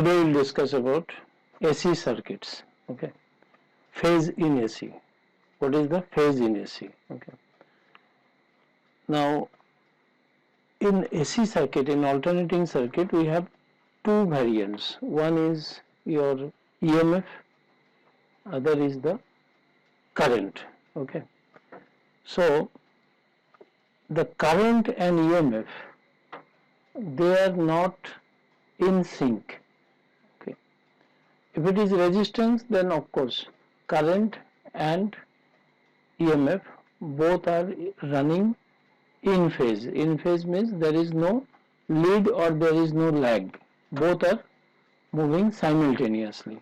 Today we will discuss about AC circuits. Okay, phase in AC. What is the phase in AC? Okay. Now, in AC circuit, in alternating circuit, we have two variants. One is your EMF, other is the current. Okay. So, the current and EMF, they are not in sync. Okay. If it is resistance, then of course current and EMF both are running in phase. In phase means there is no lead or there is no lag. Both are moving simultaneously.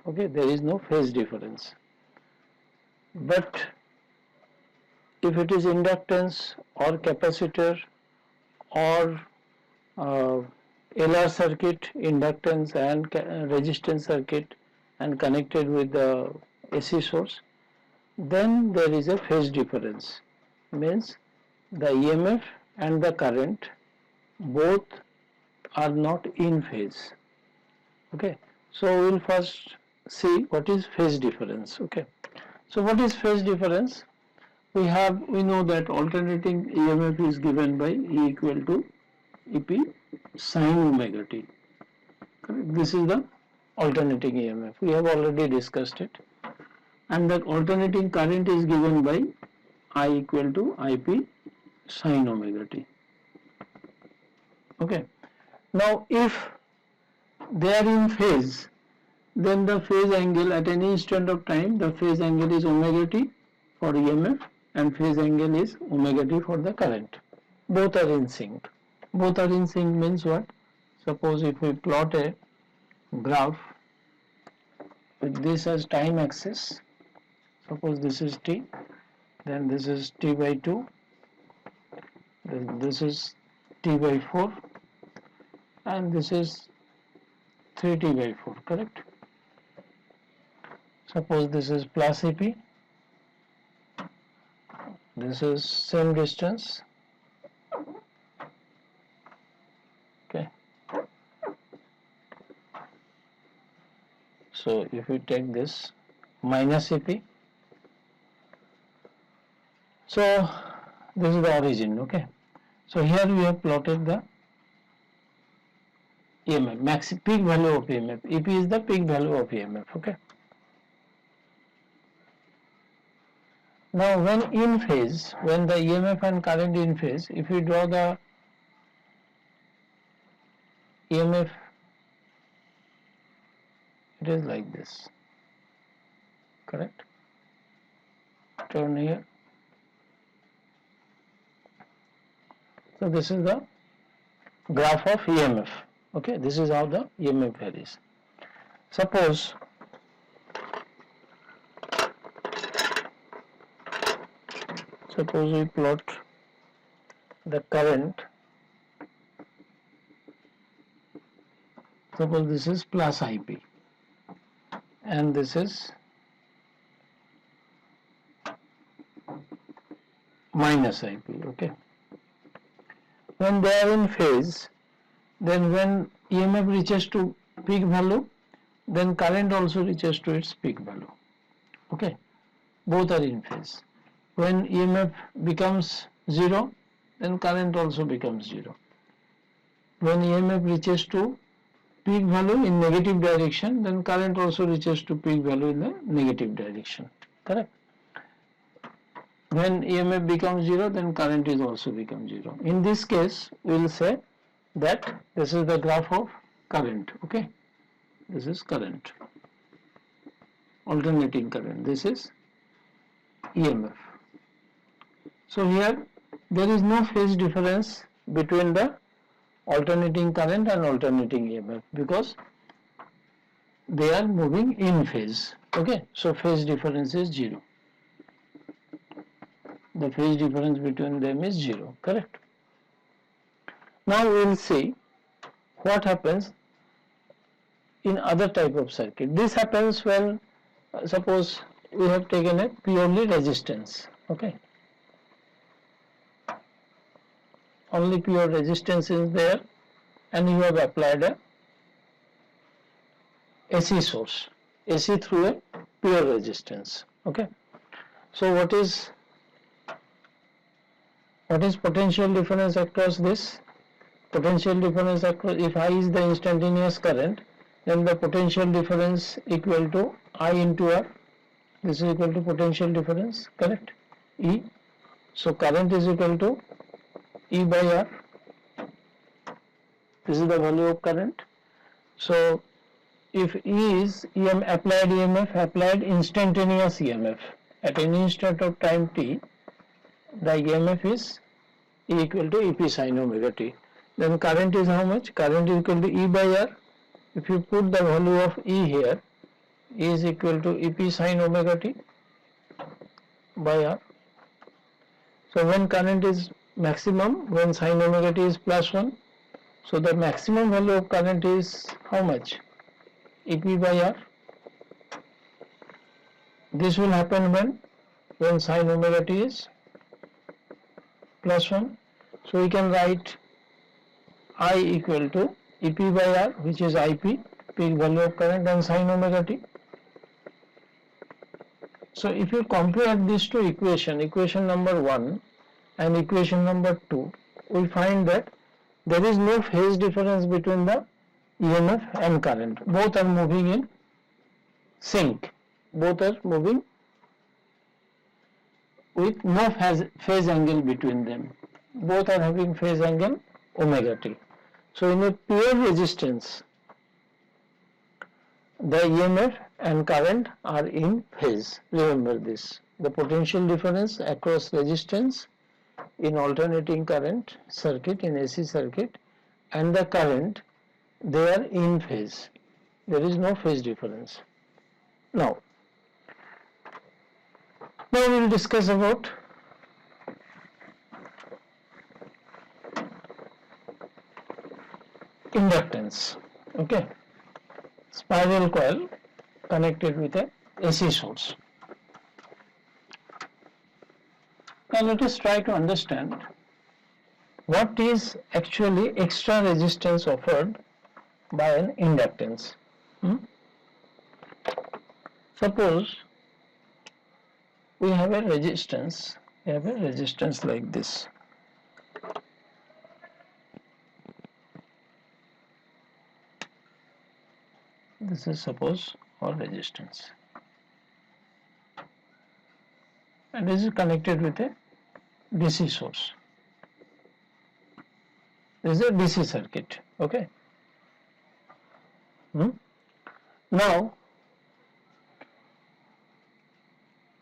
Okay, there is no phase difference. But if it is inductance or capacitor or LR circuit, inductance and resistance circuit, and connected with the AC source, then there is a phase difference. Means the EMF and the current both are not in phase. Okay, so we will first see what is phase difference. Okay, so what is phase difference? We know that alternating EMF is given by E equal to EP sin omega t. Correct? This is the alternating EMF. We have already discussed it. And the alternating current is given by I equal to IP sin omega t. Okay. Now, if they are in phase, then the phase angle at any instant of time, the phase angle is omega t for EMF and phase angle is omega t for the current. Both are in sync. Both are in sync means what? Suppose if we plot a graph with this as time axis, suppose this is t, then this is t by 2, then this is t by 4, and this is 3t by 4, correct? Suppose this is plus EP, this is same distance, okay. So if we take this minus EP, so this is the origin, okay. So here we have plotted the EMF, peak value of EMF. EP is the peak value of EMF, okay. Now when in phase, when the EMF and current in phase, if we draw the EMF, it is like this, correct? Turn here. So this is the graph of EMF. Okay, this is how the EMF varies. Suppose we plot the current. Suppose this is plus IP and this is minus IP. Okay. When they are in phase, then when EMF reaches to peak value, then current also reaches to its peak value. Okay, both are in phase. When EMF becomes 0, then current also becomes 0. When EMF reaches to peak value in negative direction, then current also reaches to peak value in the negative direction. Correct? When EMF becomes 0, then current is also becomes 0. In this case, we will say that this is the graph of current. Okay, this is current, alternating current. This is EMF. So here there is no phase difference between the alternating current and alternating EMF because they are moving in phase. Okay, so phase difference is 0. The phase difference between them is 0, correct? Now we will see what happens in other type of circuit. This happens when suppose we have taken a purely resistance, okay. Only pure resistance is there and you have applied a AC source, AC through a pure resistance. Okay. So what is potential difference across this? Potential difference across, if I is the instantaneous current, then the potential difference equal to I into R. This is equal to potential difference, correct? E. So current is equal to E by R. This is the value of current. So if E is applied EMF, applied instantaneous EMF at any instant of time t, the EMF is E equal to EP sin omega t. Then current is how much? Current is equal to E by R. If you put the value of E here, E is equal to EP sin omega t by R. So when current is maximum, when sin omega t is plus 1, so the maximum value of current is how much? EP by R. This will happen when sin omega t is plus 1. So we can write I equal to EP by R, which is IP, peak value of current, and sin omega t. So if you compare these two equation number 1 and equation number 2, we find that there is no phase difference between the EMF and current. Both are moving in sync. Both are moving with no phase angle between them. Both are having phase angle omega t. So in a pure resistance, the EMF and current are in phase. Remember this. The potential difference across resistance in alternating current circuit, in AC circuit, and the current, they are in phase. There is no phase difference. Now we will discuss about inductance. Okay. Spiral coil connected with a AC source. Now let us try to understand what is actually extra resistance offered by an inductance. Suppose we have a resistance like this. This is suppose our resistance, and this is connected with a DC source. This is a DC circuit. Okay. Now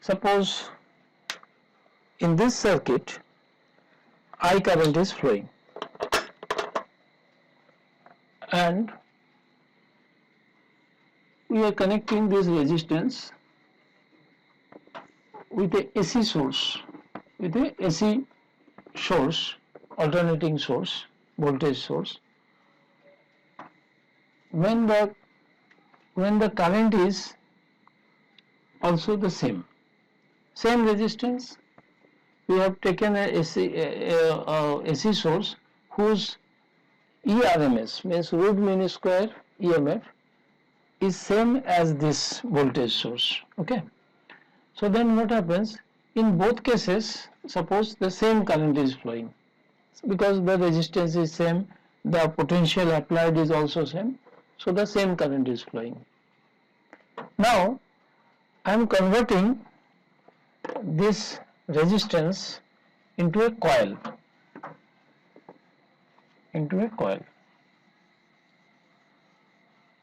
suppose in this circuit I current is flowing, and we are connecting this resistance with a AC source, alternating source, voltage source. When the current is also the same resistance, we have taken a AC source whose ERMS, means root mean square EMF, is same as this voltage source. Okay. So then what happens? In both cases, suppose the same current is flowing, because the resistance is same, the potential applied is also same, so the same current is flowing. Now I am converting this resistance into a coil,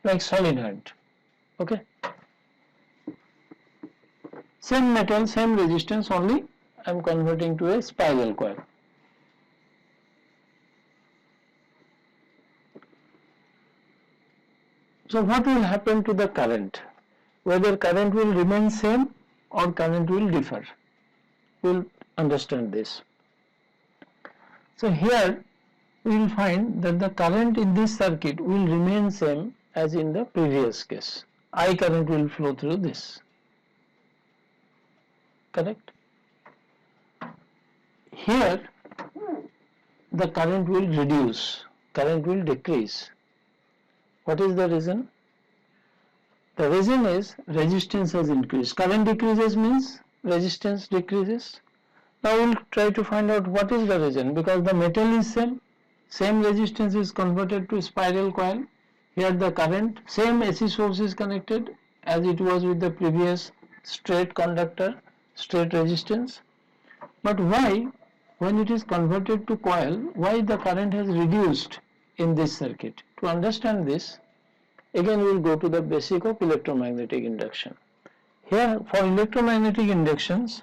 like solenoid. Okay. Same metal, same resistance, only I am converting to a spiral coil. So what will happen to the current? Whether current will remain same or current will differ. We will understand this. So here we will find that the current in this circuit will remain same as in the previous case. I current will flow through this. Correct? Here the current will reduce, current will decrease. What is the reason? The reason is resistance has increased. Current decreases means resistance decreases. Now we'll try to find out what is the reason, because the metal is same resistance is converted to spiral coil. Here the current, same AC source is connected as it was with the previous straight conductor, straight resistance. But why, when it is converted to coil, why the current has reduced in this circuit? To understand this, again we will go to the basic of electromagnetic induction. Here for electromagnetic inductions,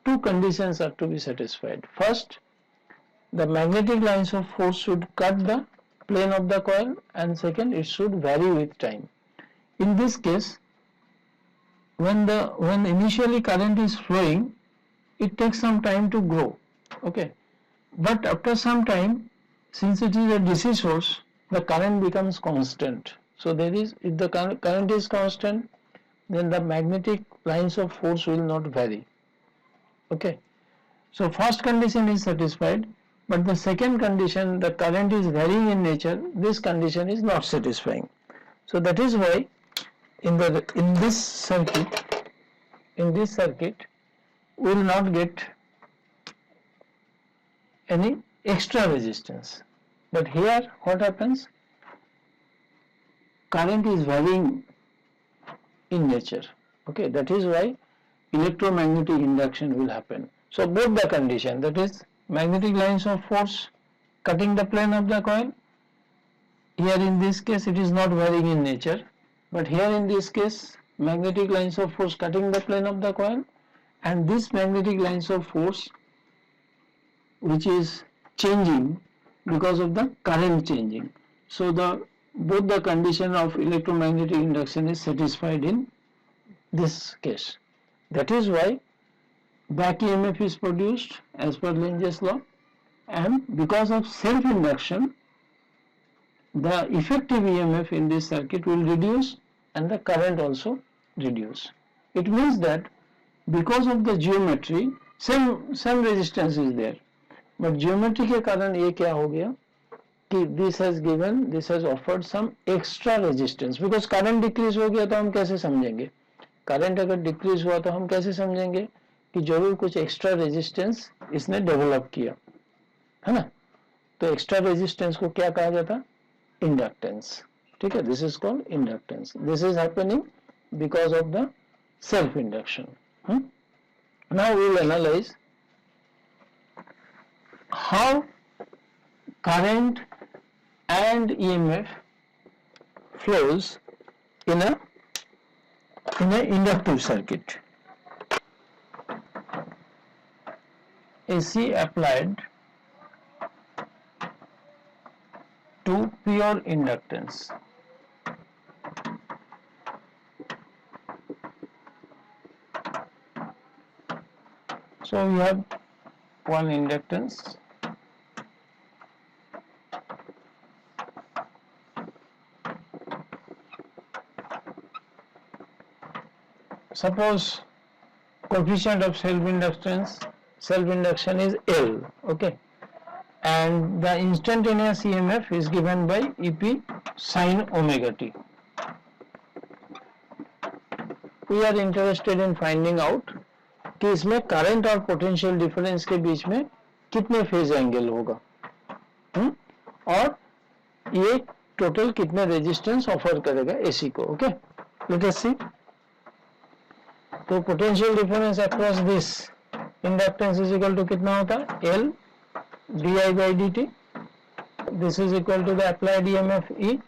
two conditions are to be satisfied. First, the magnetic lines of force should cut the plane of the coil, and second, it should vary with time. In this case, when initially current is flowing, it takes some time to grow, okay, but after some time, since it is a DC source, the current becomes constant. So there is, if the current is constant, then the magnetic lines of force will not vary, okay. So first condition is satisfied, but the second condition, the current is varying in nature, this condition is not satisfying. So that is why in this circuit we will not get any extra resistance. But here what happens? Current is varying in nature, okay. That is why electromagnetic induction will happen. So both the condition, that is magnetic lines of force cutting the plane of the coil, here in this case it is not varying in nature, but here in this case magnetic lines of force cutting the plane of the coil, and this magnetic lines of force which is changing because of the current changing. So both the condition of electromagnetic induction is satisfied in this case. That is why back EMF is produced as per Lenge's law, and because of self-induction, the effective EMF in this circuit will reduce and the current also reduce. It means that because of the geometry, same resistance is there, but geometry के कारण ये क्या हो गया कि this has offered some extra resistance, because current decrease हो गया तो हम कैसे समझेंगे? करंट अगर डिक्रीज हुआ तो हम कैसे समझेंगे कि जरूर कुछ एक्स्ट्रा रेजिस्टेंस इसने डेवलप किया, है ना? तो एक्स्ट्रा रेजिस्टेंस को क्या कहा जाता? इंडक्टेंस, ठीक है? This is called inductance. This is happening because of the self induction. Now we will analyse how current and EMF flows in an inductive circuit. AC applied to pure inductance. So we have one inductance, suppose coefficient of self-induction is L, okay, and the instantaneous EMF is given by EP sin omega t. We are interested in finding out कि इसमें current और potential difference के बीच में कितने phase angle होगा, और ये total कितने रेजिस्टेंस ऑफर करेगा एसी को. Okay, let us see. तो potential difference across this inductance is equal to कितना होता है? L D I by D T. This is equal to the applied EMF E.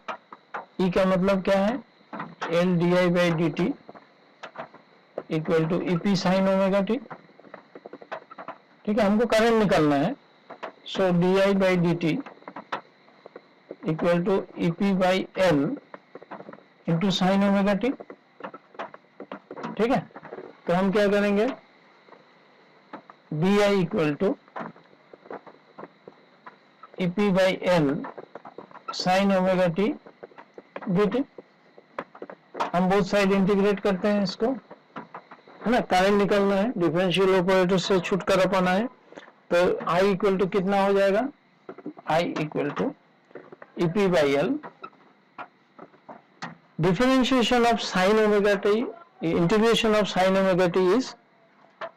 E का मतलब क्या है? L D I by D T equal to EP sine omega T. ठीक है, हमको करंट निकालना है. So D I by D T equal to EP by L into sine omega T. ठीक है, तो हम क्या करेंगे? D I equal to EP by L sine omega T D T. हम बोथ साइड इंटीग्रेट करते हैं इसको, है ना. करंट निकलना है, डिफरेंशियल ऑपरेटर से छुटकारा पाना है. तो I इक्वल टू कितना हो जाएगा? I equal to EP by L differentiation of sin omega t, integration of sin omega t is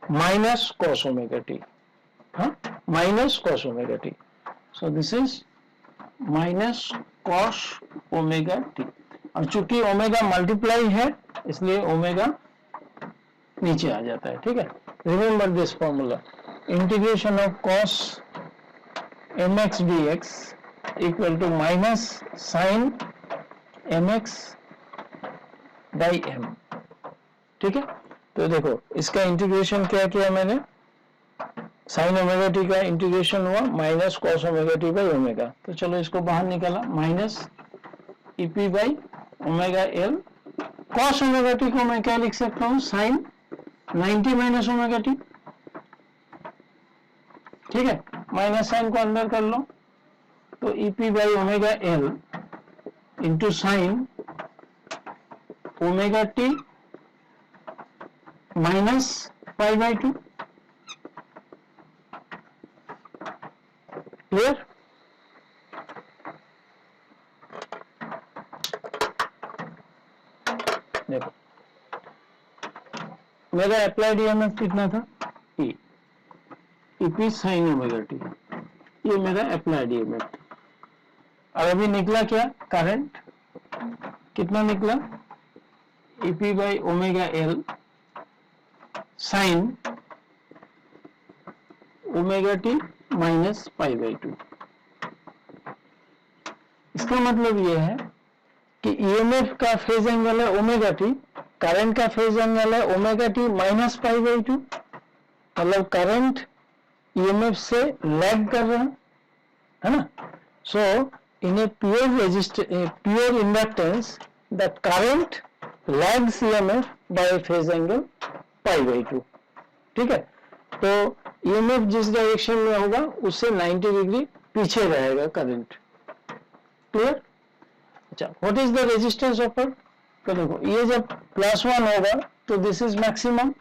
minus cos omega t, minus cos omega t. So this is minus cos omega t, और चूंकि omega multiply है इसलिए omega नीचे आ जाता है, ठीक है. Remember this formula, integration of cos mx dx equal to minus sine mx by m, ठीक है. तो देखो इसका इंटीग्रेशन क्या किया मैंने, साइन ओमेगा टी का इंटीग्रेशन हुआ minus cos omega T by omega. तो चलो इसको बाहर निकाला, minus EP by omega L. Cos omega T को मैं क्या लिख सकता हूँ, साइन 90 माइनस ओमेगा टी, ठीक है. माइनस साइन को अंदर कर लो तो EP by omega L into sine omega T minus pi by 2. Clear. देखो मेरा अप्लाइड ईएमएफ कितना था, E P sign omega T, ये मेरा अप्लाइड ईएमएफ. और अभी निकला क्या, करंट कितना निकला, EP by omega L sine omega T minus pi by 2. इसका मतलब ये है कि ईएमएफ का फेज एंगल है ओमेगा टी, करंट का फेज एंगल है omega T minus pi by 2. मतलब करंट ईएमएफ से लैग कर रहा है ना. So in a pure inductance the current lags EMF by phase angle pi by 2, ठीक है. तो ईएमएफ जिस डायरेक्शन में होगा उससे 90 डिग्री पीछे रहेगा करंट. क्लियर. अच्छा, what is the resistance offer. तो देखो ये जब +1 होगा तो this is maximum,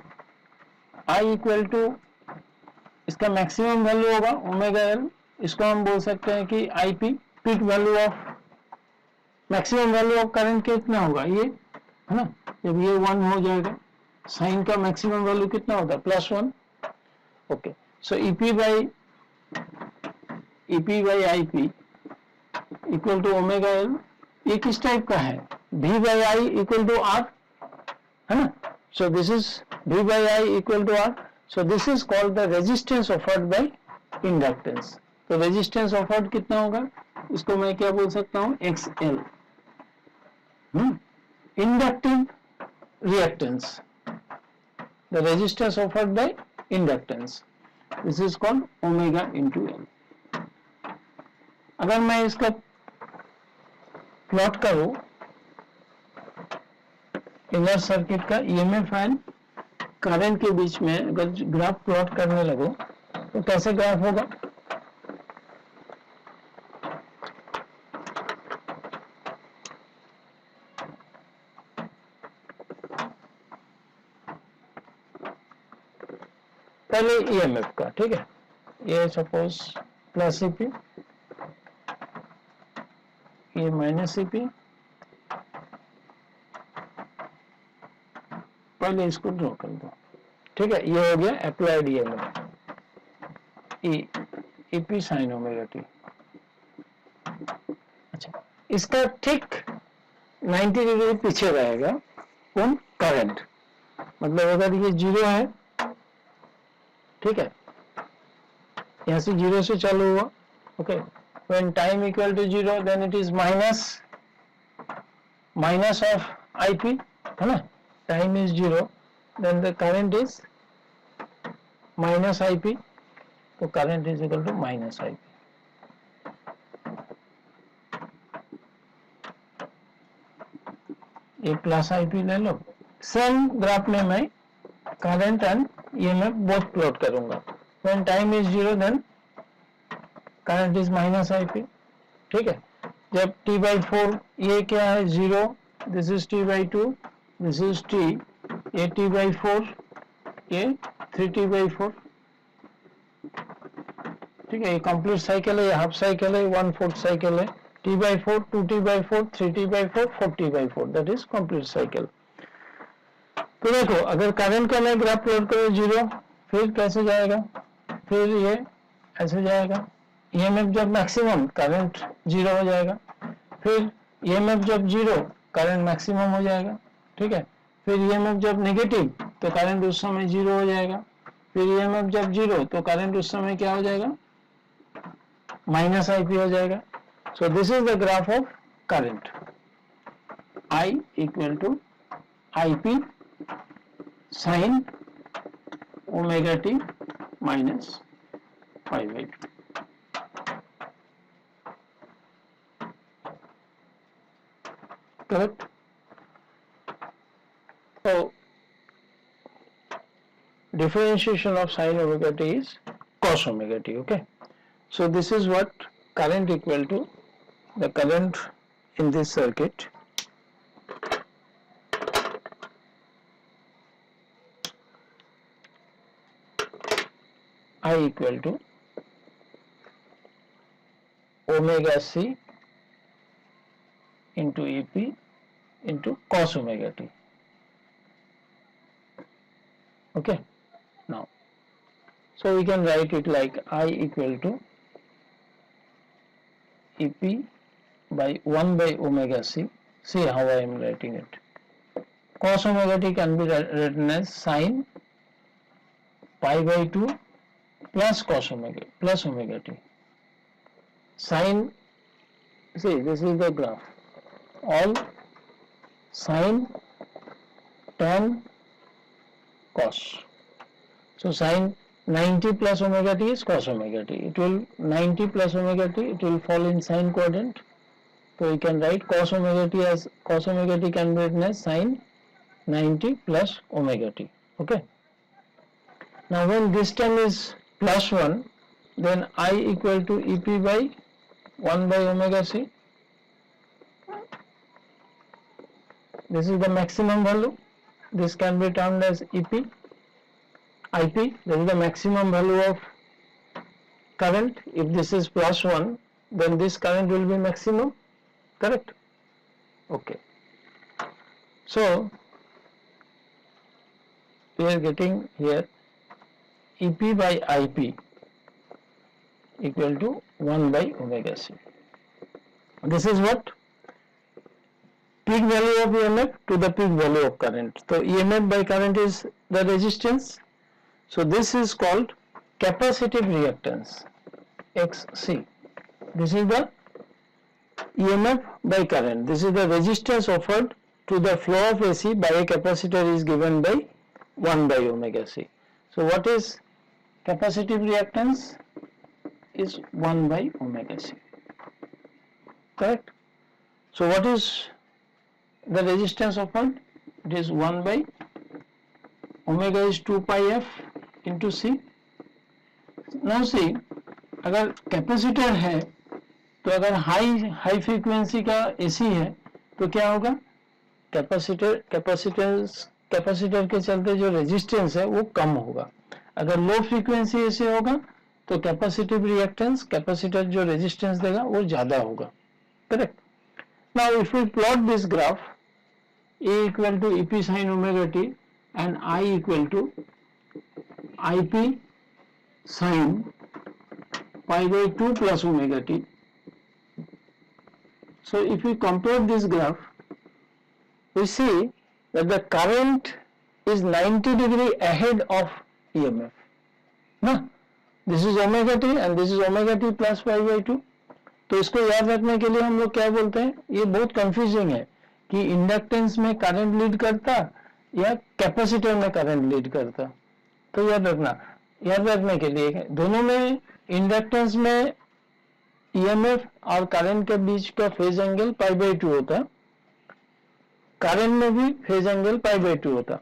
I equal to इसका मैक्सिमम वैल्यू होगा ओमेगा एल. इसको हम बोल सकते हैं कि IP, peak value of, maximum value of current कितना होगा, ये है ना. जब ये 1 हो जाएगा, साइन का मैक्सिमम वैल्यू कितना होता है, +1. Okay, so EP by IP equal to omega L. ये किस टाइप का है, V by I equal to R, है ना. So this is V by I equal to R. So this is called the resistance offered by inductance. तो resistance offered कितना होगा, इसको मैं क्या बोल सकता हूँ, XL. Inductive reactance, the resistance offered by inductance, this is called omega into L. अगर मैं इसका प्लॉट करूं इनर सर्किट का ईएमएफ एंड करंट के बीच में, अगर ग्राफ प्लॉट करने लगो तो कैसे ग्राफ होगा. पहले ईएमएफ का, ठीक है. ये सपोज प्लस ईपी, ये माइनस ईपी. पहले इसको ड्रॉ कर दो, ठीक है. ये हो गया applied EMF, EP sine omega T. अच्छा, इसका ठीक 90 डिग्री पीछे रहेगा कौन, करंट. मतलब अगर ये 0 है, ठीक है, यहां से 0 से चालू हुआ. Okay, when time equal to 0 then it is minus of IP, है ना. time is 0 then the current is minus IP, तो current is equal to minus IP. ये प्लस IP ले लो. सेम ग्राफ में मैं current and EMF both plot करूंगा. when time is 0 then current is minus IP, ठीक है. जब t/4, ये क्या है 0, this is t/2, this is t, ये t/4, ये 3t/4, ठीक है. ये कंप्लीट साइकिल है, ये हाफ साइकिल है, 1/4 साइकिल है. T/4, 2T/4, 3T/4, 4T/4, that is complete cycle. तो देखो अगर करंट का मैं ग्राफ प्लॉट करूँ 0, फिर कैसे जाएगा, फिर ये ऐसे जाएगा, ईएमएफ जब मैक्सिमम करंट 0 हो जाएगा, फिर ईएमएफ जब 0 करंट मैक्सिमम हो जाएगा, ठीक है, फिर ईएमएफ जब नेगेटिव तो करंट उस समय 0 हो जाएगा, फिर ईएमएफ जब 0 तो करंट उस समय क्या हो जाएगा, माइनस आईपी हो जाएगा. So this is the graph of current, I equal to IP sine omega T minus 5/2. Correct? So differentiation of sin omega t is cos omega t. Okay. So this is what current equal to the current in this circuit. I equal to omega c into EP into cos omega t. Okay. Now, so we can write it like I equal to EP by 1 by omega c. See how I am writing it. Cos omega t can be written as sin pi by 2 plus cos omega plus omega t. Sin, see this is the graph, all sin, tan, cos. So sin 90 plus omega t is cos omega t. It will 90 plus omega t, it will fall in sin quadrant. So we can write cos omega t as, cos omega t can be written as sin 90 plus omega t. Okay. Now when this term is plus 1, then I equal to EP by 1 by omega c. This is the maximum value. This can be termed as EP. IP, this is the maximum value of current. If this is plus 1, then this current will be maximum. Correct? Okay. So, we are getting here EP by IP equal to 1 by omega c. This is what? Peak value of EMF to the peak value of current. So, EMF by current is the resistance. So, this is called capacitive reactance, XC. This is the EMF by current. This is the resistance offered to the flow of AC by a capacitor is given by 1 by omega c. So, what is capacitive reactance? Is 1 by omega c. Correct? So, what is the resistance offered? It is 1 by omega is 2 pi f into c. Now see, अगर capacitor है तो अगर high frequency का AC है तो क्या होगा, capacitor के चलते जो रेजिस्टेंस है वो कम होगा. अगर लो फ्रीक्वेंसी एसी होगा तो कैपेसिटिव रिएक्टेंस, कैपेसिटर जो रेजिस्टेंस देगा वो ज्यादा होगा. Correct. Now if we plot this graph, A equal to EP sin omega t and I equal to IP sin pi by 2 plus omega t. So if we compare this graph, we see that the current is 90 degree ahead of EMF. ना? This is omega t and this is omega t plus pi by 2. तो इसको याद रखने के लिए हम लोग क्या बोलते हैं, ये बहुत कंफ्यूजिंग है कि इंडक्टेंस में करंट लीड करता या कैपेसिटर में करंट लीड करता. तो याद रखने के लिए दोनों में इंडक्टेंस में ईएमएफ और करंट के बीच का फेज एंगल पाई बाई 2 होता, करंट में भी फेज एंगल पाई बाई 2 होता.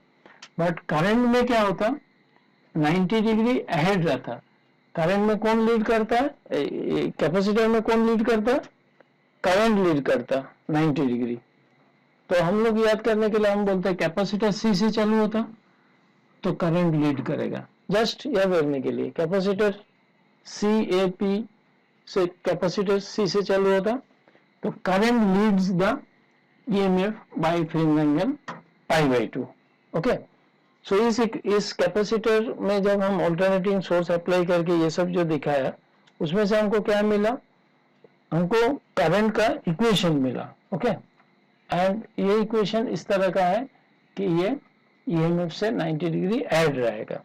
बट करंट में क्या होता, 90 डिग्री अहेड रहता. करंट में कौन लीड करता है, कैपेसिटर में कौन लीड करता है, करंट लीड करता 90 डिग्री. तो हम लोग याद करने के लिए हम बोलते हैं कैपेसिटर सी से चालू होता तो करंट लीड करेगा. जस्ट याद रखने के लिए कैपेसिटर सी ए पी से, कैपेसिटर सी से चालू होता तो current leads the EMF by phase angle pi by 2. Okay, so इस कैपेसिटर में जब हम ऑल्टरनेटिंग सोर्स अप्लाई करके ये सब जो दिखाया, उसमें से हमको क्या मिला, हमको करंट का इक्वेशन मिला. ओके, एंड ये इक्वेशन इस तरह का है कि ये ईएमएफ से 90 डिग्री ऐड रहेगा.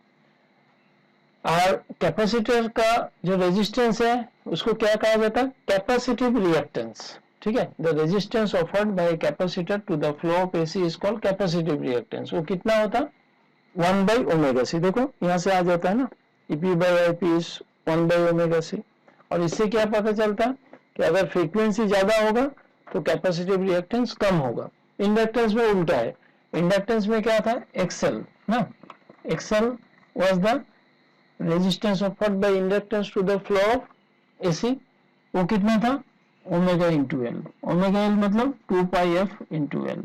और कैपेसिटर का जो रेजिस्टेंस है उसको क्या कहा जाता है, कैपेसिटिव रिएक्टेंस. ठीक है, the resistance offered by capacitor to the flow of AC is called capacitive reactance. वो कितना होता है, 1 बाई ओमेगा सी. देखो यहाँ से आ जाता है ना, EP by I P is 1 by omega C. और इससे क्या पता चलता है कि अगर फ्रीक्वेंसी ज्यादा होगा तो कैपेसिटिव रिएक्टेंस कम होगा. इंडक्टेंस में उल्टा है. इंडक्टेंस में क्या था, एक्सएल ना, XL was the resistance offered by inductance to the flow of AC. वो कितना था, omega into L. Omega L मतलब 2 pi F into L.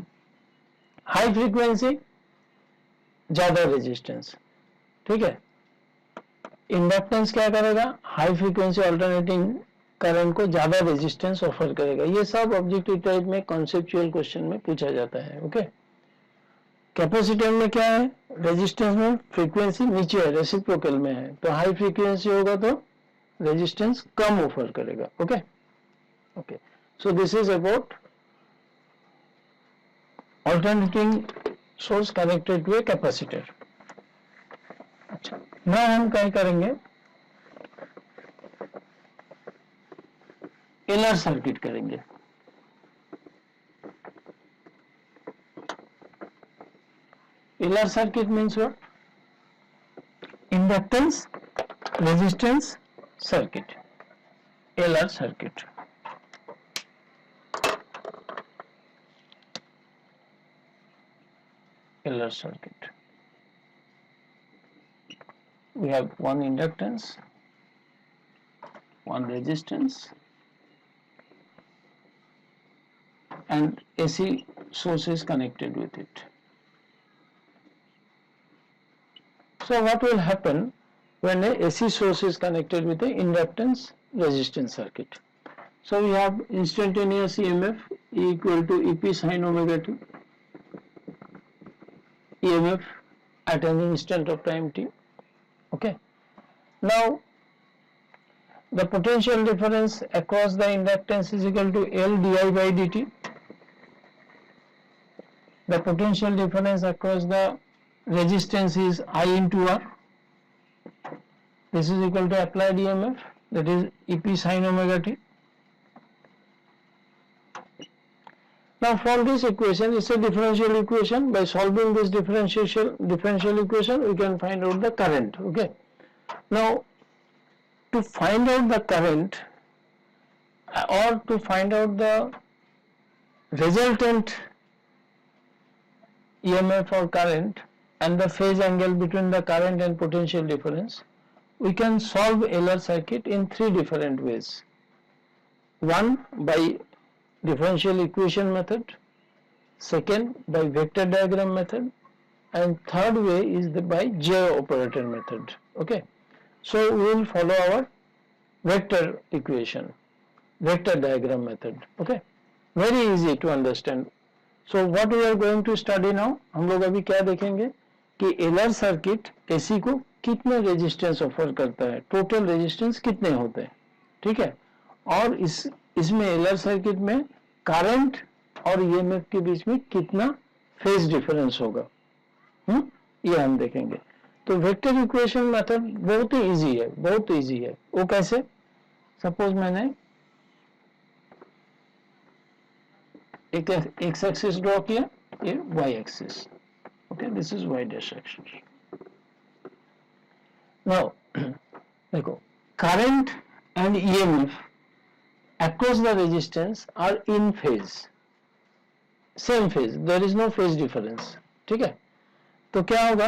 High frequency ज्यादा रेजिस्टेंस. ठीक है, इंडक्टेंस क्या करेगा, हाई फ्रीक्वेंसी अल्टरनेटिंग करंट को ज्यादा रेजिस्टेंस ऑफर करेगा. ये सब ऑब्जेक्टिव टाइप में कॉन्सेप्चुअल क्वेश्चन में पूछा जाता है. ओके, कैपेसिटर में क्या है, रेजिस्टेंस में फ्रीक्वेंसी नीचे है, रेसिप्रोकल में है, तो हाई फ्रीक्वेंसी होगा तो रेजिस्टेंस कम ऑफर करेगा. Okay okay, so this is about alternating source connected to a capacitor. अच्छा, now हम क्या करेंगे, एलआर सर्किट करेंगे. LR circuit means what, inductance resistance circuit. LR circuit. LR circuit. We have one inductance, one resistance, and AC source is connected with it. So what will happen when a AC source is connected with a inductance resistance circuit? So we have instantaneous EMF E equal to EP sin omega t, EMF at an instant of time t. Okay, now the potential difference across the inductance is equal to L di by dt. The potential difference across the resistance is I into R. This is equal to applied EMF, that is EP sin omega t. Now from this equation, it's a differential equation. By solving this differential equation, we can find out the current. Okay. Now to find out the current or to find out the resultant EMF or current and the phase angle between the current and potential difference, we can solve LR circuit in 3 different ways. One, by differential equation method, second by vector diagram method, and third way is by J operator method. Okay, so we will follow our vector equation, vector diagram method. Okay, very easy to understand. So what we are going to study now, हम लोग अभी क्या देखेंगे कि LR circuit AC को कितने resistance offer करता है, टोटल रेजिस्टेंस कितने होते हैं. ठीक है, और इसमें एलआर सर्किट में करंट और ईएमएफ के बीच में कितना फेज डिफरेंस होगा, ये हम देखेंगे. तो वेक्टर इक्वेशन मेथड बहुत ही इजी है, बहुत इजी है. वो कैसे, सपोज मैंने एक एक्स एक्सिस ड्रॉ किया, ये Y axis. Okay, this is Y dash axis. Now देखो, current and EMF across the resistance are in phase, same phase, there is no phase difference. ठीक है, तो क्या होगा,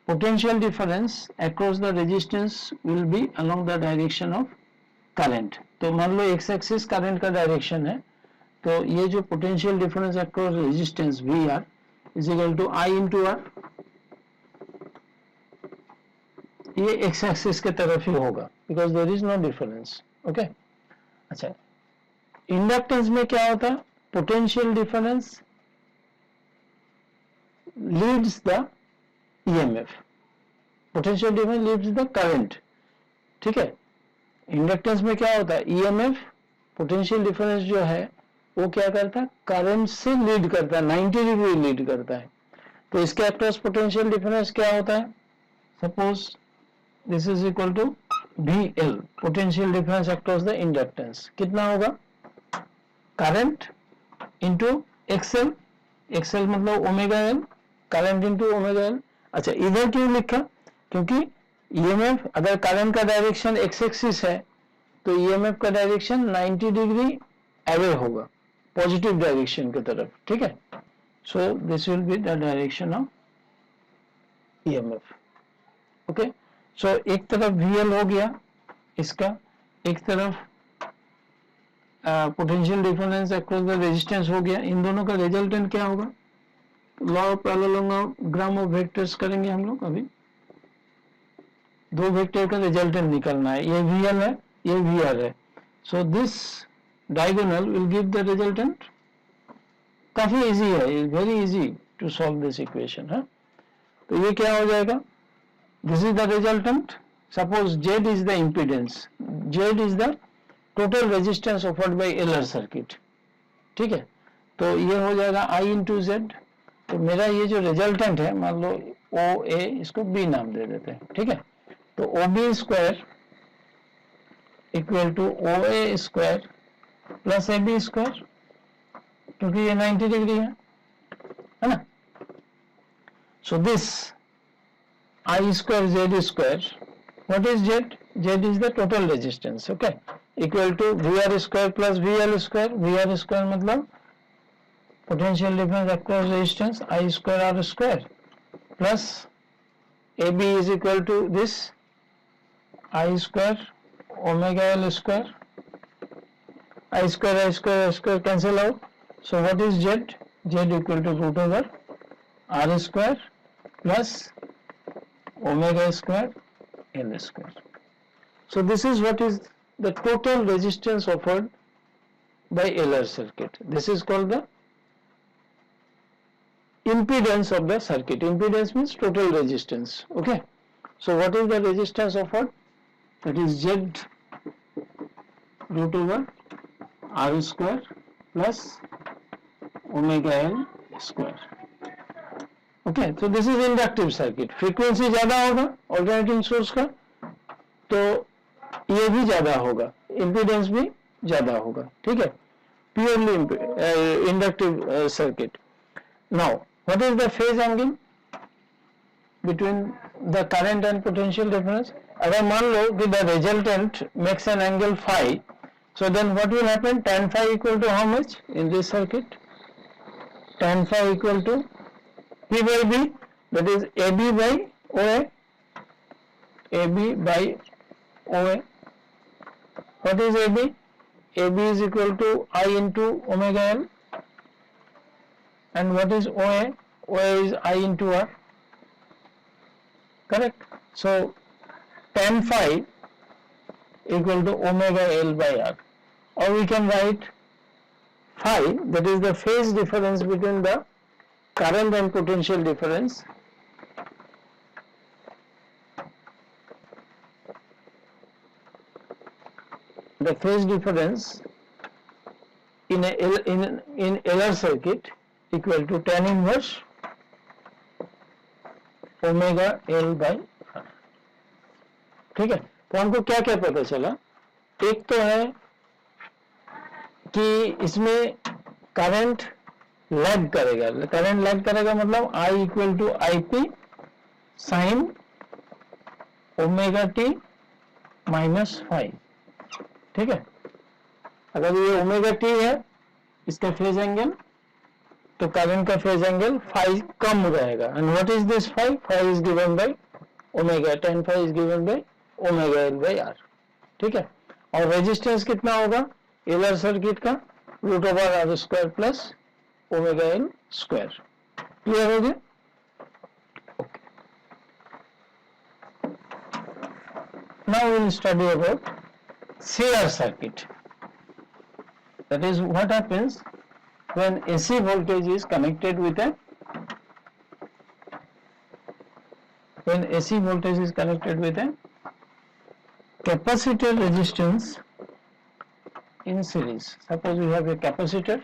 potential difference across the resistance will be along the direction of current. तो मान लो x axis current का direction है, तो ये जो potential difference across resistance VR is equal to I into R, ये x axis के तरफ ही होगा because there is no difference. okay, अच्छा, इंडक्टेंस में क्या होता है, potential difference Leeds the EMF, potential difference leads the current, ठीक है। इंडक्टेंस में क्या होता है, ईएमएफ पोटेंशियल डिफरेंस जो है वो क्या करता है, करंट से लीड करता है, 90 डिग्री लीड करता है। तो इसके अक्रॉस पोटेंशियल डिफरेंस क्या होता है, suppose this is equal to VL, potential difference across the inductance कितना होगा, करंट इंटू XL, XL मतलब omega L, current into omega L. अच्छा इधर क्यों लिखा, क्योंकि ईएमएफ अगर करंट का डायरेक्शन एक्स एक्सिस है तो ईएमएफ का डायरेक्शन 90 डिग्री अवे होगा, पॉजिटिव डायरेक्शन की तरफ, ठीक है। So this will be the direction of EMF, okay. सो एक तरफ VL हो गया इसका, एक तरफ potential difference across the resistance हो गया, इन दोनों का रिजल्टेंट क्या होगा, law of parallelogram of vectors करेंगे हम लोग अभी। दो वेक्टर का रिजल्टेंट निकलना है, ये VL है ये VR है, so this diagonal will give the resultant. काफी इजी है, very easy to solve this equation है। तो ये क्या हो जाएगा, this is the resultant, suppose Z is the impedance, Z is the total resistance offered by LR circuit, ठीक है। तो ये हो जाएगा I इंटू जेड। तो मेरा ये जो रिजल्टेंट है, मान लो OA, इसको B नाम दे देते हैं, ठीक है। तो OB square equal to OA square plus AB square, क्योंकि ये 90 डिग्री है ना। So this I square Z square, what is Z, Z is the total resistance, okay, equal to VR square plus VL square, VR square मतलब potential difference across resistance I square R square plus AB is equal to this I square omega L square, I square cancel out. So what is Z, Z equal to root over R square plus omega square L square. So this is what is the total resistance offered by LR circuit. This is called the impedance of the circuit. Impedance means total resistance. Okay. So what is the resistance offered? That is Z root over R square plus omega L square. Okay. So this is inductive circuit. Frequency ज़्यादा होगा alternating source का, तो ये भी ज्यादा होगा, impedance भी ज्यादा होगा, ठीक है। Purely inductive circuit. Now what is the phase angle between the current and potential difference. अगर मान लो कि the resultant makes an angle phi, so then what will happen, tan phi equal to how much in this circuit, tan phi equal to P by B, that is AB by OA, AB by OA. What is AB? AB is equal to I into omega L. And what is OA? OA is I into R. Correct? So tan phi equal to omega L by R. Or we can write phi, that is the phase difference between the current and potential difference, the phase difference in LR circuit equal to tan inverse omega L by R, ठीक है। तो हमको क्या क्या पता चला, एक तो है कि इसमें करंट लैग करेगा, करंट लैग करेगा मतलब I equal to IP sine omega T minus five, ठीक है। अगर ये ओमेगा टी है इसका फेज एंगल, तो करंट का फेज एंगल फाइव कम रहेगा। And what is this five, five is given by omega, tan phi is given by omega L by R, ठीक है। और रेजिस्टेंस कितना होगा एलआर सर्किट का, root over R square plus omega L square. Clear हो गया? Okay, now we will study about CR circuit, That is what happens when AC voltage is connected with a capacitor resistance in series. Suppose we have a capacitor,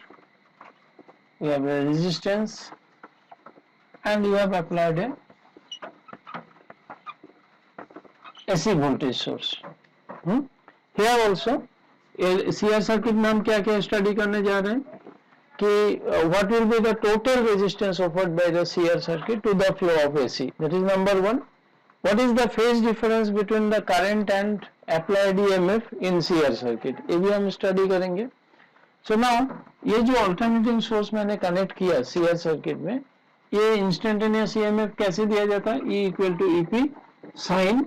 we have a resistance, and you have applied a AC voltage source. Here also CR circuit में हम क्या क्या study करने जा रहे हैं कि what will be the total resistance offered by the CR circuit to the flow of AC. That is number one. What is the phase difference between the current and applied EMF in CR circuit? ये भी हम study करेंगे. So now ये जो alternating source मैंने connect किया CR circuit में, ये instantaneous EMF कैसे दिया जाता है? E equal to EP sin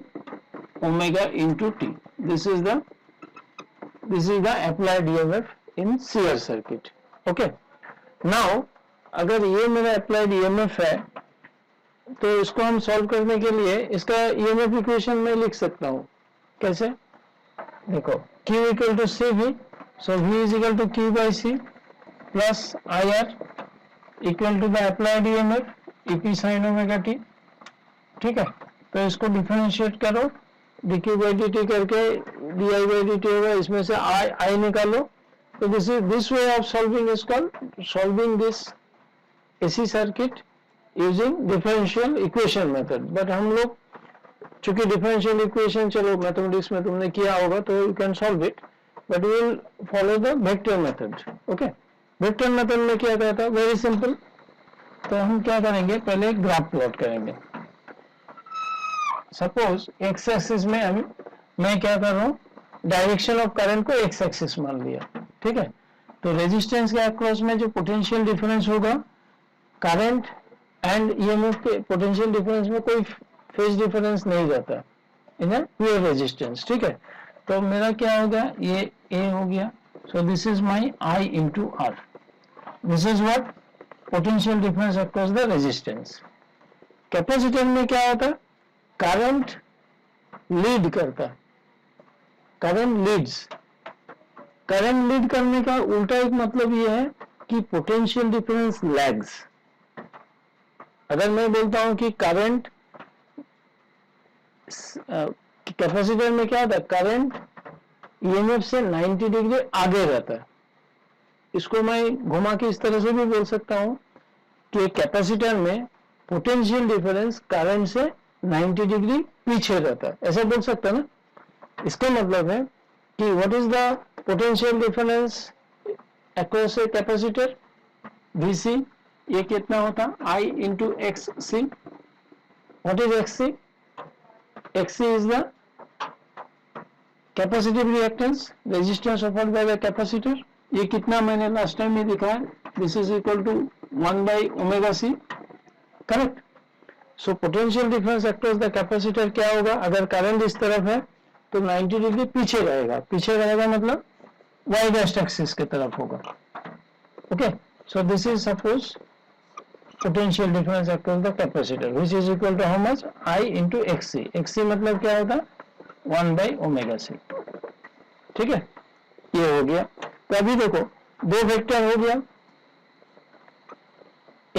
omega into T. This is the applied EMF in CR circuit. Okay. Now अगर ये मेरा applied EMF है तो इसको हम सॉल्व करने के लिए इसका EMF इक्वेशन में लिख सकता हूँ. कैसे? देखो Q equal to CV, so V is equal to Q by C plus IR equal to the applied EMF EP sin omega T. ठीक है, तो इसको डिफरेंशिएट करो, dq by dt करके di by dt होगा, इसमें से I निकालो. तो this way of solving is called solving this AC circuit using differential equation method. But हम लोग चूंकि differential equation चलो मैथमेटिक्स में तुमने किया होगा तो you can solve it, but we will follow the vector method. Okay, vector method में क्या कहता है? Very simple. तो हम क्या करेंगे, पहले एक ग्राफ प्लॉट करेंगे. सपोज एक्स एक्सिस में मैं क्या कर रहा हूँ, डायरेक्शन ऑफ करंट को एक्स एक्सिस मान लिया. ठीक है, तो रेजिस्टेंस के अक्रॉस में जो पोटेंशियल डिफरेंस होगा, करंट एंड ईएमएफ के पोटेंशियल डिफरेंस में कोई फेज डिफरेंस नहीं जाता इन अ प्योर रेजिस्टेंस. ठीक है, तो मेरा क्या हो गया, ये ए हो गया. So this is my I into R. This is what potential difference across the resistance. Capacitor में क्या होता है, करंट लीड करता, करंट लीड्स. करंट लीड करने का उल्टा एक मतलब ये है कि पोटेंशियल डिफरेंस लैग्स. अगर मैं बोलता हूं कि करंट कैपेसिटर में क्या होता है, करंट ईएमएफ से 90 डिग्री आगे रहता है. इसको मैं घुमा के इस तरह से भी बोल सकता हूं कि कैपेसिटर में पोटेंशियल डिफरेंस करंट से 90 डिग्री पीछे रहता है, ऐसा बोल सकता है ना. इसका मतलब है कि what is the potential difference across a capacitor, VC. ये कितना होता, I into X C. What is XC? XC is the capacitive reactance, resistance offered by the capacitor. ये कितना मैंने लास्ट टाइम में दिखाया, this is equal to 1 by omega C. Correct. So potential difference across the capacitor क्या होगा, अगर current इस तरफ है तो 90 डिग्री पीछे रहेगा. पीछे रहेगा मतलब y डैश एक्सिस की तरफ होगा. Okay, so this is suppose potential difference across the capacitor which is equal to how much, I into XC. XC मतलब क्या होता है, 1 बाई ओमेगा सी. ठीक है, ये हो गया. तो अभी देखो दो वेक्टर हो गया,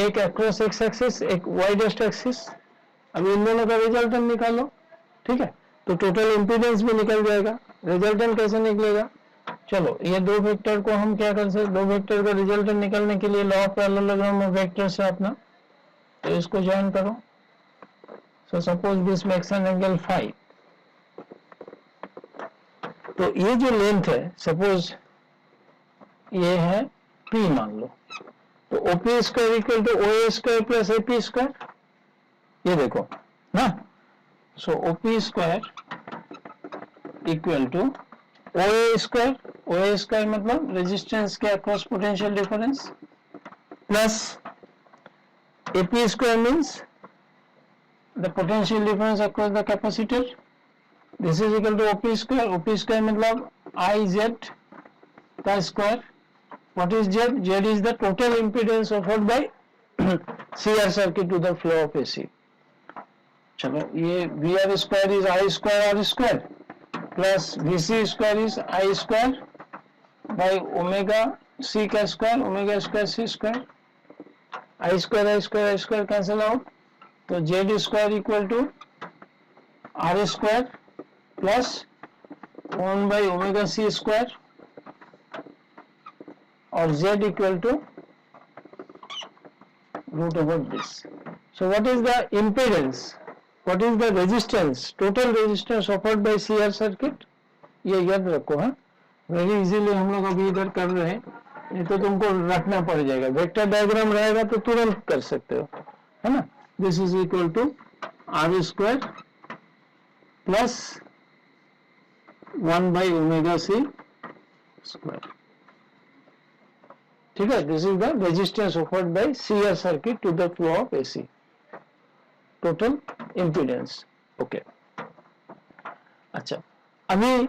एक अक्रॉस एक्स एक्सिस, एक वाई डैश एक्सिस. अब इन दोनों का रिजल्टेंट निकालो. ठीक है, तो टोटल इंपीडेंस भी निकल जाएगा. रिजल्टेंट कैसे निकलेगा, चलो ये दो वेक्टर को हम क्या कर सकते, दो वेक्टर का रिजल्टेंट निकालने के लिए law of parallelogram of vectors है अपना, तो इसको ज्वाइन करो. So suppose this makes an angle phi. तो ये जो लेंथ है, सपोज ये है P मान लो, तो OP square equal to OA square plus AP square. ये देखो ना, so OP square equal to OA square. OA square मतलब रेजिस्टेंस के across potential difference, plus AP square means the potential difference across the capacitor. This is equal to OP square. OP square मतलब IZ का square. What is Z? Z is the total impedance offered by CR circuit to the flow of AC. चलो ये VR square is I square R square plus VC square is I square by omega c का square, omega square c square, I square cancel out, तो z square equal to r square plus 1 by omega c square और z equal to root over this. So what is the impedance? What is the resistance? Total resistance offered by CR circuit? ये याद रखो, हाँ, very easily हम लोग अभी इधर कर रहे हैं, नहीं तो तुमको रखना पड़ जाएगा, वेक्टर डायग्राम रहेगा तो तुरंत कर सकते हो, है ना. This is equal to R square plus 1 by omega C square. ठीक है, this is the resistance offered by CR circuit to the flow of AC, total impedance. Okay, अच्छा, अभी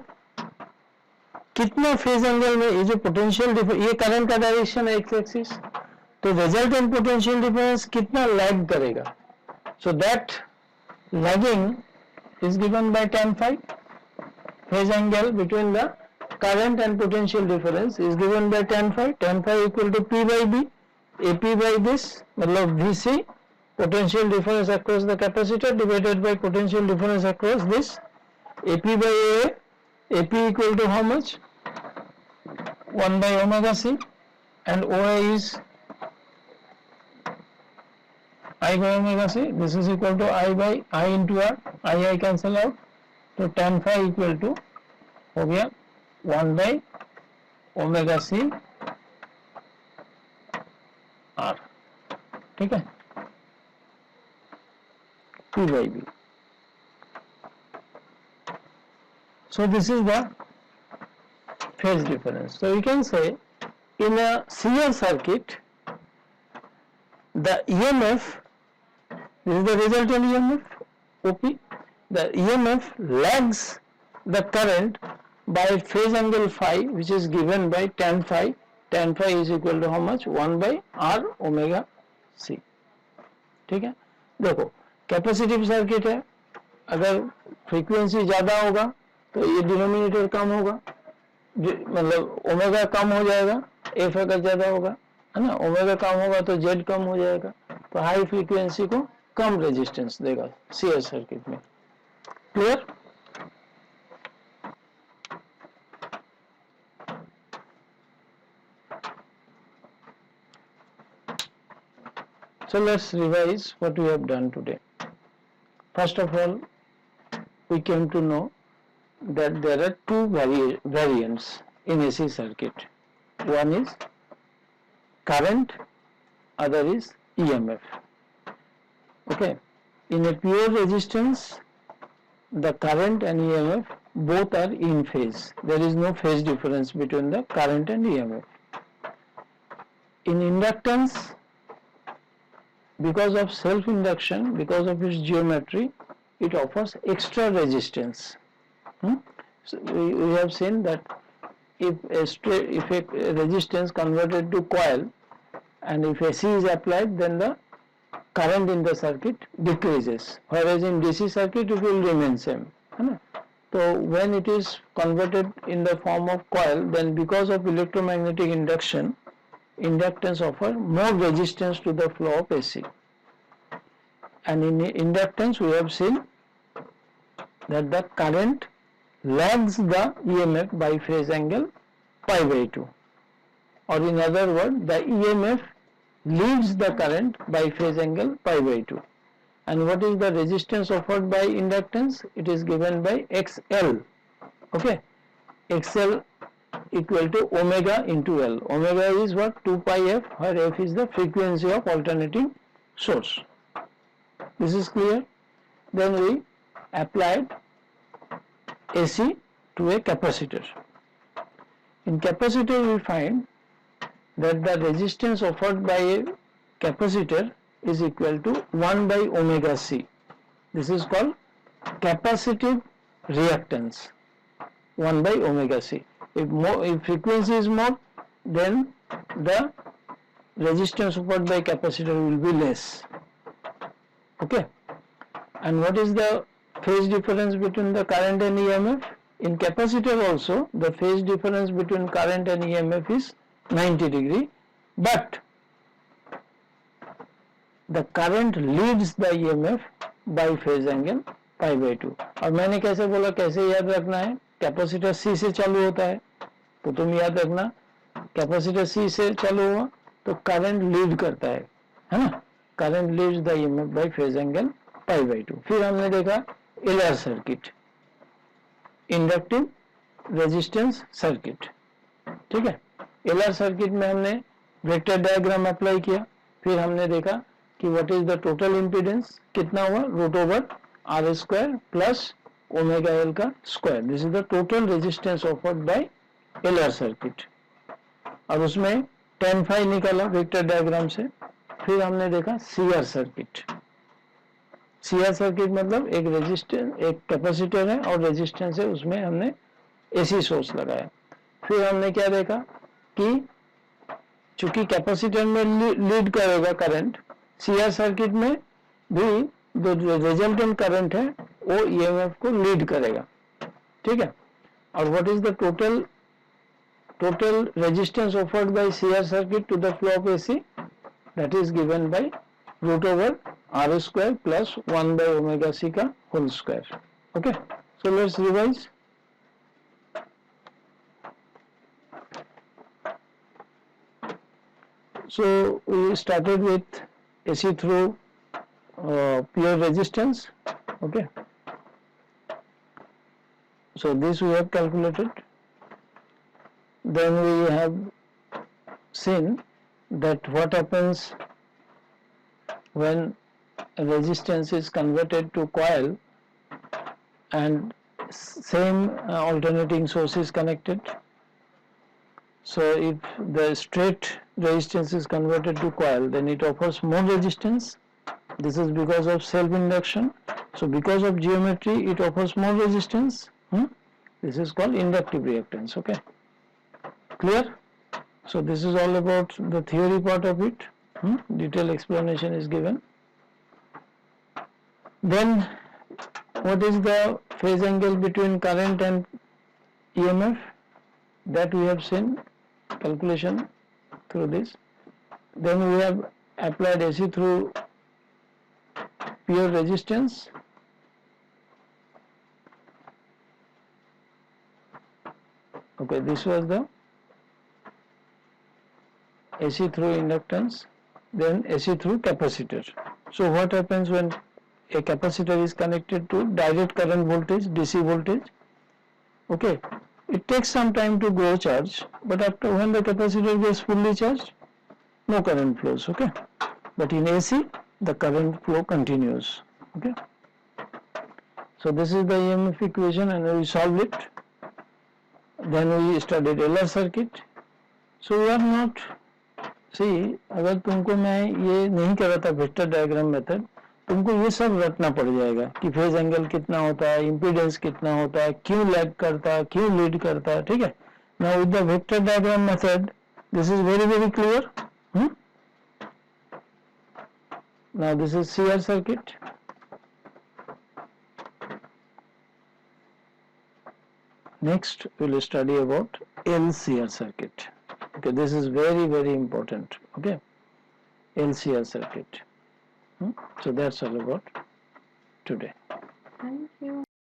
कितना फेज एंगल में ये जो पोटेंशियल डिफरेंस, ये current का डायरेक्शन है एक्स एक्सिस, तो रिजल्टेंट पोटेंशियल डिफरेंस कितना लैग करेगा. So that lagging is given by tan phi. Phase angle between the current and potential difference is given by tan phi. Tan phi equal to P by B, AP by this, मतलब VC, potential difference across the capacitor divided by potential difference across this, AP by AA, AP equal to how much? 1 by omega C, and OA is I by omega C. This is equal to I by I into R, I cancel out, तो tan phi equal to हो गया 1 by omega c r. ठीक है, P by B. So this is the phase difference. So you can say in a CR circuit, the EMF, this is the resultant EMF, OP, the EMF lags the current by phase angle phi, which is given by tan phi. Tan phi is equal to how much? 1 by r omega c. ठीक है, देखो capacitive circuit है, अगर frequency ज्यादा होगा तो ये denominator कम होगा, मतलब ओमेगा कम हो जाएगा, एफ अगर ज्यादा होगा, है ना, ओमेगा कम होगा तो जेड कम हो जाएगा, तो हाई फ्रीक्वेंसी को कम रेजिस्टेंस देगा सीआर सर्किट में. Clear. So let's revise what we have done today. First of all, we came to know that there are two variants in AC circuit. One is current, other is EMF. Okay, in a pure resistance, the current and EMF both are in phase. There is no phase difference between the current and EMF. In inductance, because of self-induction, because of its geometry, it offers extra resistance. So we have seen that if a resistance converted to coil and if AC is applied, then the current in the circuit decreases, whereas in DC circuit it will remain same. So when it is converted in the form of coil, then because of electromagnetic induction, inductance offer more resistance to the flow of AC. And in inductance we have seen that the current lags the EMF by phase angle pi by 2, or in other words, the EMF leads the current by phase angle pi by 2. And what is the resistance offered by inductance? It is given by XL. Okay, XL equal to omega into L. Omega is what? 2 pi f, where f is the frequency of alternating source. This is clear. Then we applied AC to a capacitor. In capacitor we find that the resistance offered by a capacitor is equal to 1 by omega c. This is called capacitive reactance, 1 by omega c. If frequency is more, then the resistance offered by capacitor will be less. Okay. And what is the phase difference between the current and EMF? In capacitor also, the phase difference between current and EMF is 90 degree, but the current leads the EMF by phase angle pi by 2. और मैंने कैसे बोला, कैसे याद रखना है, capacitor C से चालू होता है, तो तुम याद रखना कैपेसिटर C से चालू हुआ तो करंट लीड करता है ना, current leads the EMF bye phase angle pi by 2. फिर हमने देखा LR circuit, inductive resistance circuit, ठीक है. LR सर्किट में हमने वेक्टर डायग्राम अप्लाई किया, फिर हमने देखा कि what is the total impedance, कितना हुआ, root over R square plus omega L का square. This is the total resistance offered by LR circuit. और उसमें tan phi निकाला वेक्टर डायग्राम से. फिर हमने देखा CR सर्किट. CR सर्किट मतलब एक रेजिस्टेंस, एक कैपेसिटर है और रेजिस्टेंस है, उसमें हमने AC सोर्स लगाया. फिर हमने क्या देखा कि चूंकि कैपेसिटर में लीड करेगा करंट, CR सर्किट में भी जो रिजल्टेंट करंट है वो EMF को लीड करेगा, ठीक है. और what is the total resistance offered by CR circuit to the flow of AC, that is given by root over R square plus 1 by omega C का whole square. Okay, so let's revise. So we started with AC through pure resistance. Okay, so this we have calculated. Then we have seen that what happens when resistance is converted to coil and same alternating source is connected. So if the straight resistance is converted to coil, then it offers more resistance. This is because of self-induction. So because of geometry, it offers more resistance. This is called inductive reactance. Okay, clear? So this is all about the theory part of it. Detailed explanation is given. Then what is the phase angle between current and EMF? That we have seen calculation through this. Then we have applied AC through pure resistance. Okay, this was the AC through inductance, then AC through capacitor. So what happens when a capacitor is connected to direct current voltage, DC voltage? Okay, it takes some time to grow charge, but after when the capacitor gets fully charged, no current flows. Okay, but in AC the current flow continues. Okay, so this is the EMF equation and we solved it. Then we studied LR circuit. So we are not, see, अगर तुमको मैं ये नहीं कर रहा था vector diagram method, तुमको ये सब रटना पड़ जाएगा कि फेज एंगल कितना होता है, इम्पीडेंस कितना होता है, क्यों लैग करता है, क्यों लीड करता है, ठीक है. Now with the vector diagram method this is very very clear. Now this is CR circuit. Next we will study about LCR circuit. Okay, this is very very important. Okay, LCR circuit. So that's all about today. Thank you.